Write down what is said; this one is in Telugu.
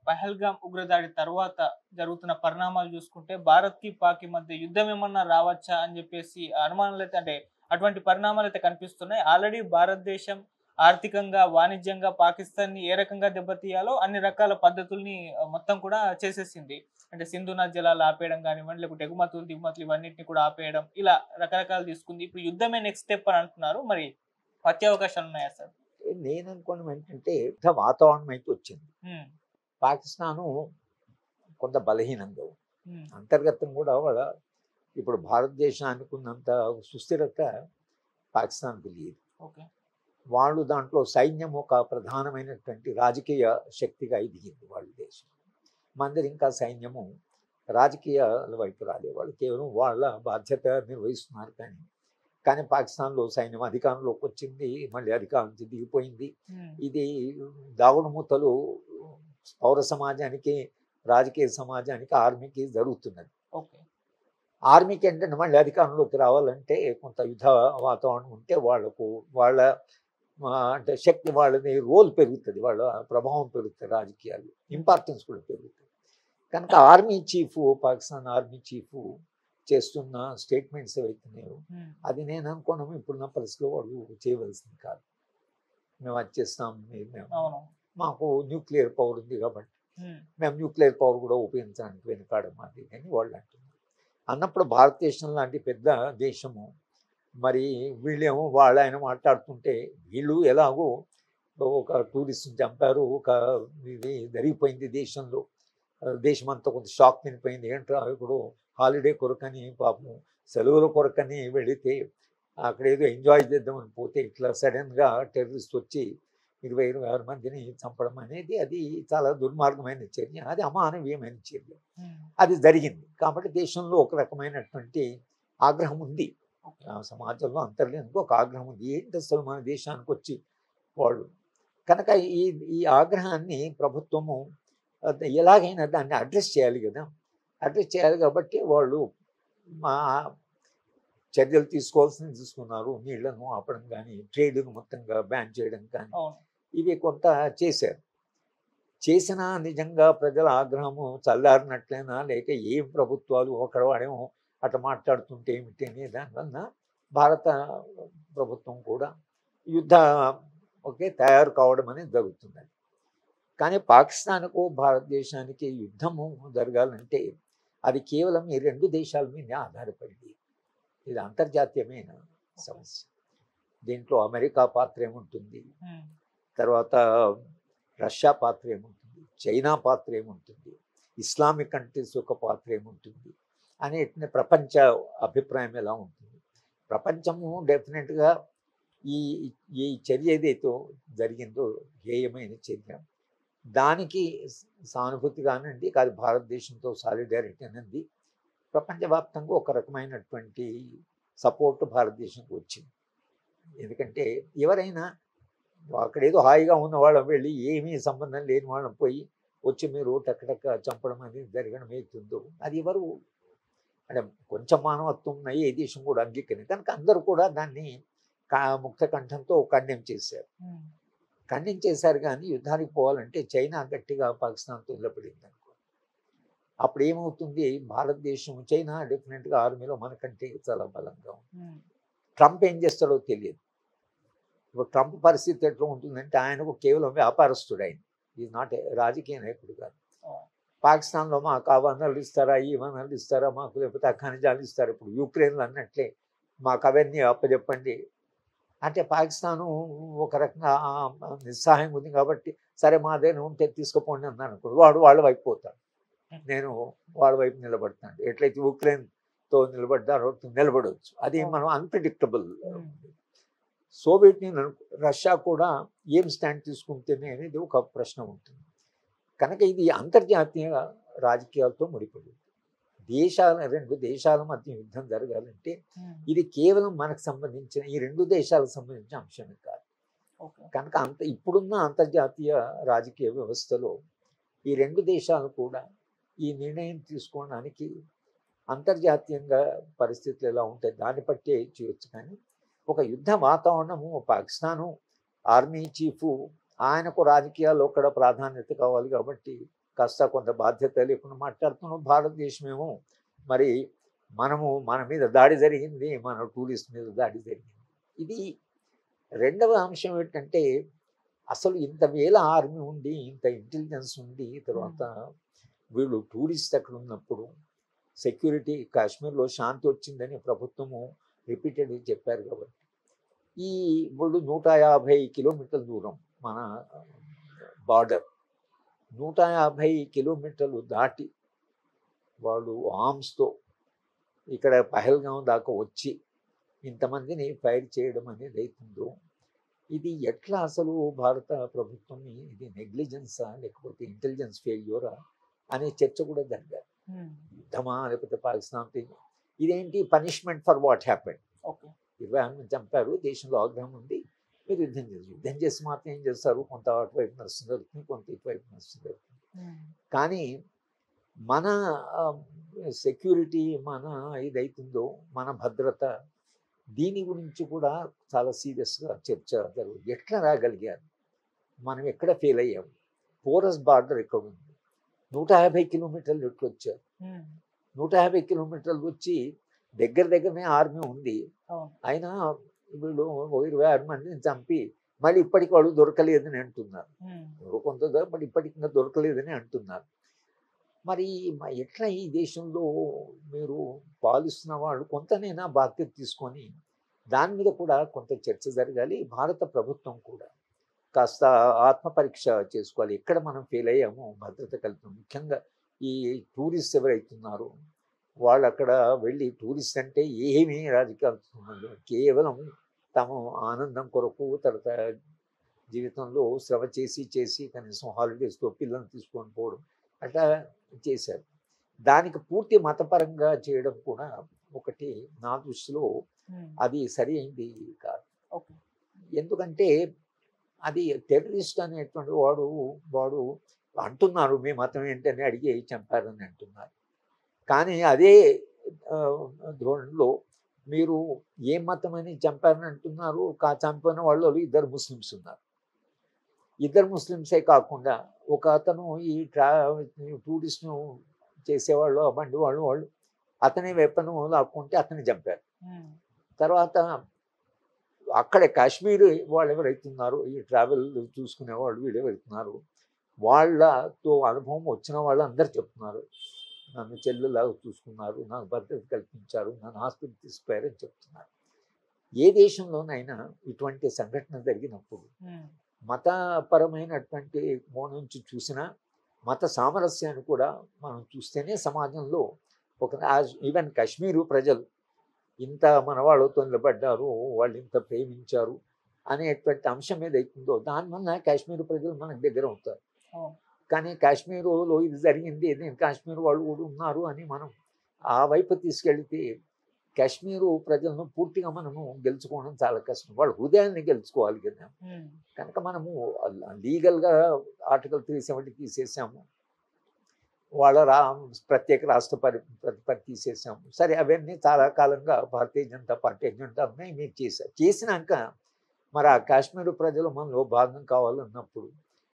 పహల్గామ్ ఉగ్రదాడి తర్వాత జరుగుతున్న పరిణామాలు చూసుకుంటే భారత్‌కి, పాక్‌కి మధ్య యుద్ధం ఏమన్నా రావచ్చా అని చెప్పేసి అనుమానాలైతే అంటే అటువంటి పరిణామాలైతే కనిపిస్తున్నాయి. ఆల్రెడీ భారతదేశం ఆర్థికంగా, వాణిజ్యంగా పాకిస్తాన్‌ని ఏ రకంగా దెబ్బతీయాలో అన్ని రకాల పద్ధతుల్ని మొత్తం కూడా చేసేసింది. అంటే సింధు నది జలాలు ఆపేయడం గానివ్వండి, లేకపోతే ఎగుమతులు, దిగుమతులు ఇవన్నిటిని కూడా ఆపేయడం. ఇలా రకరకాలు తీసుకుంది. ఇప్పుడు యుద్ధమే నెక్స్ట్ స్టెప్ అని అంటున్నారు. మరి వచ్చే అవకాశాలున్నాయా సార్? నేను అనుకోవడం ఏంటంటే యుద్ధ వాతావరణం అయితే వచ్చింది. హ్మ్. పాకిస్తాను కొంత బలహీనంగా ఉంది. హ్మ్. అంతర్గతం కూడా వాళ్ళ ఇప్పుడు భారతదేశానికి ఉన్నంత సుస్థిరత పాకిస్తాన్‌కి లేదు. ఓకే. వాళ్ళు దాంట్లో సైన్యం ఒక ప్రధానమైనటువంటి రాజకీయ శక్తిగా ఎదిగింది వాళ్ళ దేశం. మందరు ఇంకా సైన్యము రాజకీయాల వైపు రాలేదు. వాళ్ళు కేవలం వాళ్ళ బాధ్యత నిర్వహిస్తున్నారు కానీ పాకిస్తాన్‌లో సైన్యం అధికారంలోకి వచ్చింది. మళ్ళీ అధికారం నుంచి దిగిపోయింది. హ్మ్. ఇది దాగుడు మూతలు పౌర సమాజానికి, రాజకీయ సమాజానికి, ఆర్మీకి జరుగుతున్నది. ఓకే. ఆర్మీకి ఏంటంటే మళ్ళీ అధికారంలోకి రావాలంటే కొంత యుద్ధ వాతావరణం ఉంటే వాళ్ళ అంటే శక్తి వాళ్ళది రోల్ పెరుగుతుంది. వాళ్ళ ప్రభావం పెరుగుతుంది రాజకీయాలు. ఇంపార్టెన్స్ కూడా పెరుగుతుంది. కనుక army chief Pakistan army chief చేస్తున్న స్టేట్మెంట్స్ ఏవైతున్నాయో హ్మ్. అది నేను అనుకోవడం ఇప్పుడున్న పరిస్థితిలో వాళ్ళు చేయవలసింది కాదు. మేము అది చేస్తాం అవును. మాకు న్యూక్లియర్ పవర్ ఉంది కాబట్టి హ్మ్. మేము న్యూక్లియర్ పవర్ కూడా ఉపయోగించడానికి వెనుకాడమాది అని వాళ్ళు అంటున్నారు. అన్నప్పుడు భారతదేశం లాంటి పెద్ద దేశము మరి వీళ్ళేమో ఆయన మాట్లాడుతుంటే వీళ్ళు ఎలాగో ఒక టూరిస్ట్ని చంపారు, ఒక ఇది జరిగిపోయింది దేశంలో, దేశమంతా కొంత షాక్ తినిపోయింది. ఏంట్రా ఇప్పుడు హాలిడే కొరకని పాపం సెలవుల కొరకని వెళితే అక్కడ ఏదో ఎంజాయ్ చేద్దామని పోతే ఇట్లా సడన్గా టెర్రరిస్ట్ వచ్చి 26 మందిని చంపడం అనేది అది చాలా దుర్మార్గమైన చర్య, అది అమానవీయమైన చర్య. హ్మ్. అది జరిగింది కాబట్టి దేశంలో ఒక రకమైనటువంటి ఆగ్రహం ఉంది. ఓకే. సమాజంలో అంతర్లీనంగా ఒక ఆగ్రహం ఉంది. ఏంటి అసలు మన దేశానికి వచ్చి వాళ్ళు కనుక ఈ ఈ ఆగ్రహాన్ని ప్రభుత్వము ఎలాగైనా దాన్ని అడ్రస్ చేయాలి కదా. అడ్రస్ చేయాలి కాబట్టి వాళ్ళు మా చర్యలు తీసుకోవాల్సింది తీసుకున్నారు. నీళ్లను ఆపడం కానీ, ట్రేడ్‌ను మొత్తంగా బ్యాన్ చేయడం కానీ, అవును. ఇవి కొంత చేశారు. చేసినా నిజంగా ప్రజల ఆగ్రహము చల్లారినట్లేనా? లేక ఏం ప్రభుత్వాలు అక్కడ వాడేమో అట్లా మాట్లాడుతుంటే ఏమిటి అనే దానివలన భారత ప్రభుత్వం కూడా యుద్ధ తయారు కావడం అనేది జరుగుతున్నది. కానీ పాకిస్తాన్‌కు, భారతదేశానికి యుద్ధము జరగాలంటే అది కేవలం ఈ 2 దేశాల మీదే ఆధారపడింది. ఇది అంతర్జాతీయమైన సమస్య. దీంట్లో అమెరికా పాత్ర ఏముంటుంది? హ్మ్. తర్వాత రష్యా పాత్ర ఏముంటుంది? చైనా పాత్ర ఏముంటుంది? ఇస్లామిక్ కంట్రీస్ యొక్క పాత్ర ఏముంటుంది? అనేటిని ప్రపంచ అభిప్రాయం ఎలా ఉంటుంది? ప్రపంచము డెఫినెట్‌గా ఈ ఈ చర్య ఏదైతే జరిగిందో హేయమైన చర్య, దానికి సానుభూతి కానివ్వండి, కాదు భారతదేశంతో సాలిడారిటీ అనేది ప్రపంచవ్యాప్తంగా ఒక రకమైనటువంటి సపోర్ట్ భారతదేశంకి వచ్చింది. ఎందుకంటే ఎవరైనా అక్కడేదో హాయిగా ఉన్న వాళ్ళం వెళ్ళి ఏమీ సంబంధం లేని వాళ్ళం పోయి వచ్చి మీరు టక్ చంపడం అనేది జరగడం అవుతుందో అది ఎవరు అంటే కొంచెం మానవత్వం ఉన్న ఏ దేశం కూడా అంగీకరించింది. కనుక అందరూ కూడా దాన్ని ముక్త కంఠంతో ఖండన చేశారు. హ్మ్. ఖండన చేశారు కానీ యుద్ధానికి పోవాలంటే చైనా గట్టిగా పాకిస్తాన్‌తో నిలబడింది అనుకో. అప్పుడు ఏమవుతుంది, భారతదేశం చైనా డెఫినెట్‌గా ఆర్మీలో మనకంటే చాలా బలంగా ఉంది. హ్మ్. ట్రంప్ ఏం చేస్తాడో తెలియదు. ఇప్పుడు ట్రంప్ పరిస్థితి ఎట్లా ఉంటుందంటే ఆయనకు కేవలం వ్యాపారస్తుడు ఆయన. ఈజ్ నాట్ రాజకీయ నాయకుడు కాదు. అవును. పాకిస్తాన్‌లో మాకు ఆ వనరులు ఇస్తారా, ఈ వనరులు ఇస్తారా మాకు, లేకపోతే ఆ ఖనిజాలు ఇస్తారా, ఇప్పుడు యుక్రెయిన్‌లో అన్నట్లే మాకు అవన్నీ అప్పజెప్పండి అంటే పాకిస్తాను ఒక రకంగా నిస్సహాయంగా ఉంది కాబట్టి సరే మాదేనా ఉంటే తీసుకుపోండి అన్నాను అనుకో, వాడు వాళ్ళ వైపు పోతాడు. నేను వాళ్ళ వైపు నిలబడతాను. ఎట్లయితే ఉక్రెయిన్‌తో నిలబడ్డారో నిలబడవచ్చు. అది మనం అన్‌ప్రెడిక్టబుల్. హ్మ్. సోవియట్ యూనియన్, రష్యా కూడా ఏం స్టాండ్ తీసుకుంటేనే అనేది ఒక ప్రశ్న ఉంటుంది. కనుక ఇది అంతర్జాతీయ రాజకీయాలతో ముడిపడి ఉంది. 2 దేశాల మధ్య యుద్ధం జరగాలంటే హ్మ్. ఇది కేవలం మనకు సంబంధించిన ఈ 2 దేశాలకు సంబంధించిన అంశమే కాదు. ఓకే. కనుక ఇప్పుడున్న అంతర్జాతీయ రాజకీయ వ్యవస్థలో ఈ 2 దేశాలు కూడా ఈ నిర్ణయం తీసుకోవడానికి అంతర్జాతీయంగా పరిస్థితులు ఎలా ఉంటాయి దాన్ని బట్టే చేయొచ్చు. కానీ ఒక యుద్ధ వాతావరణము పాకిస్తాను ఆర్మీ చీఫు ఆయనకు రాజకీయాల్లో కూడా ప్రాధాన్యత కావాలి కాబట్టి కాస్త కొంత బాధ్యత లేకుండా మాట్లాడుతున్నాం. భారతదేశమేమో మరి మన మీద దాడి జరిగింది, మన టూరిస్ట్ మీద దాడి జరిగింది. ఇది రెండవ అంశం ఏంటంటే, అసలు ఇంత వేల ఆర్మీ ఉండి, ఇంత ఇంటెలిజెన్స్ ఉండి, తర్వాత వీళ్ళు టూరిస్ట్ అక్కడ ఉన్నప్పుడు సెక్యూరిటీ కాశ్మీర్లో శాంతి వచ్చిందని ప్రభుత్వము రిపీటెడ్గా చెప్పారు. కాబట్టి ఈ వాళ్ళు 150 కిలోమీటర్ల దూరం మన బార్డర్, 150 కిలోమీటర్లు దాటి వాళ్ళు ఆర్మ్స్తో ఇక్కడ పహల్గాం దాకా వచ్చి ఇంతమందిని ఫైర్ చేయడం అనేది అవుతుందో, ఇది ఎట్లా అసలు భారత ప్రభుత్వం ఇది నెగ్లిజెన్సా లేకపోతే ఇంటెలిజెన్స్ ఫెయిల్యూరా అనే చర్చ కూడా జరిగారు. యుద్ధమా లేకపోతే పాకిస్తాన్ ఇదేంటి పనిష్మెంట్ ఫర్ వాట్ హ్యాపెండ్. 20 మంది చంపారు, దేశంలో ఆగ్రహం ఉంది, మీరు యుద్ధం చేసి మాత్రం ఏం చేస్తారు, కొంత అటువైపు నష్టం జరుగుతుంది, కొంత ఇటువైపు నష్టం జరుగుతుంది. కానీ మన సెక్యూరిటీ, మన ఇదైతుందో, మన భద్రత, దీని గురించి కూడా చాలా సీరియస్గా చర్చ జరుగుతుంది. ఎట్లా రాగలిగారు, మనం ఎక్కడ ఫెయిల్ అయ్యాము, పోరస్ బార్డర్ ఎక్కడ ఉంది, 150 కిలోమీటర్లు ఎట్లు వచ్చారు, 150 కిలోమీటర్లు వచ్చి దగ్గరనే ఆర్మీ ఉంది, అయినా వీళ్ళు 26 మందిని చంపి మళ్ళీ ఇప్పటికి వాళ్ళు దొరకలేదని అంటున్నారు. కొంత మరి ఇప్పటికి ఇంకా దొరకలేదని అంటున్నారు. మరి ఎట్లా ఈ దేశంలో మీరు పాలిస్తున్న వాళ్ళు కొంతనైనా బాధ్యత తీసుకొని దాని మీద కూడా కొంత చర్చ జరగాలి. భారత ప్రభుత్వం కూడా కాస్త ఆత్మపరీక్ష చేసుకోవాలి, ఎక్కడ మనం ఫెయిల్ అయ్యామో భద్రత కల్పన. ముఖ్యంగా ఈ టూరిస్ట్ ఎవరైతున్నారో వాళ్ళు అక్కడ వెళ్ళి, టూరిస్ట్ అంటే ఏమీ రాజకీయాలు కేవలం తమ ఆనందం కొరకు, తర్వాత జీవితంలో శ్రమ చేసి కనీసం హాలిడేస్తో పిల్లల్ని తీసుకొని పోవడం అట్లా చేశారు. దానికి పూర్తి మతపరంగా చేయడం కూడా ఒకటి నా దృష్టిలో అది సరి అయింది కాదు. ఎందుకంటే అది టెర్రరిస్ట్ అనేటువంటి వాడు అంటున్నారు మీ మతం ఏంటని అడిగి చంపారని అంటున్నారు. కానీ అదే ధోరణిలో మీరు ఏ మతం అని చంపారని అంటున్నారు. చంపిన వాళ్ళు 2 ముస్లిమ్స్ ఉన్నారు. 2 ముస్లిమ్సే కాకుండా ఒక అతను ఈ టూరిస్ట్ను చేసేవాళ్ళు, ఆ బండి వాళ్ళు అతనే వెపన్ లాక్కుంటే అతన్ని చంపారు. తర్వాత అక్కడే కాశ్మీర్ వాళ్ళు ఎవరైతున్నారు, ఈ ట్రావెల్ చూసుకునే వాళ్ళు వీళ్ళు ఎవరైతున్నారు, వాళ్ళతో అనుభవం వచ్చిన వాళ్ళు అందరు చెప్తున్నారు, నన్ను చెల్లెలాగా చూసుకున్నారు, నాకు భద్రత కల్పించారు, నన్ను హాస్పిటల్ తీసుకుపోయారని చెప్తున్నారు. ఏ దేశంలోనైనా ఇటువంటి సంఘటన జరిగినప్పుడు మతపరమైనటువంటి కోణం నుంచి చూసినా, మత సామరస్యాన్ని కూడా మనం చూస్తేనే సమాజంలో ఈవెన్ కాశ్మీరు ప్రజలు ఇంత మన వాళ్ళతో నిలబడ్డారు, వాళ్ళు ఇంత ప్రేమించారు అనేటువంటి అంశం ఏదైతుందో దానివల్ల కాశ్మీర్ ప్రజలు మనకు దగ్గర అవుతారు. కానీ కాశ్మీరులో ఇది జరిగింది, కాశ్మీర్ వాళ్ళు కూడా ఉన్నారు అని మనం ఆ వైపు తీసుకెళ్తే కాశ్మీరు ప్రజలను పూర్తిగా మనము గెలుచుకోవడం చాలా కష్టం. వాళ్ళ హృదయాన్ని గెలుచుకోవాలి కదా. కనుక మనము లీగల్గా ఆర్టికల్ 370 తీసేసాము, వాళ్ళ ప్రత్యేక రాష్ట్ర ప్రతిపత్తి తీసేసాము. సరే, అవన్నీ చాలా కాలంగా భారతీయ జనతా పార్టీ ఎజెండా ఉన్నాయి, మీరు చేసినాక మరి ఆ కాశ్మీర్ ప్రజలు మనలో భాగం కావాలన్నప్పుడు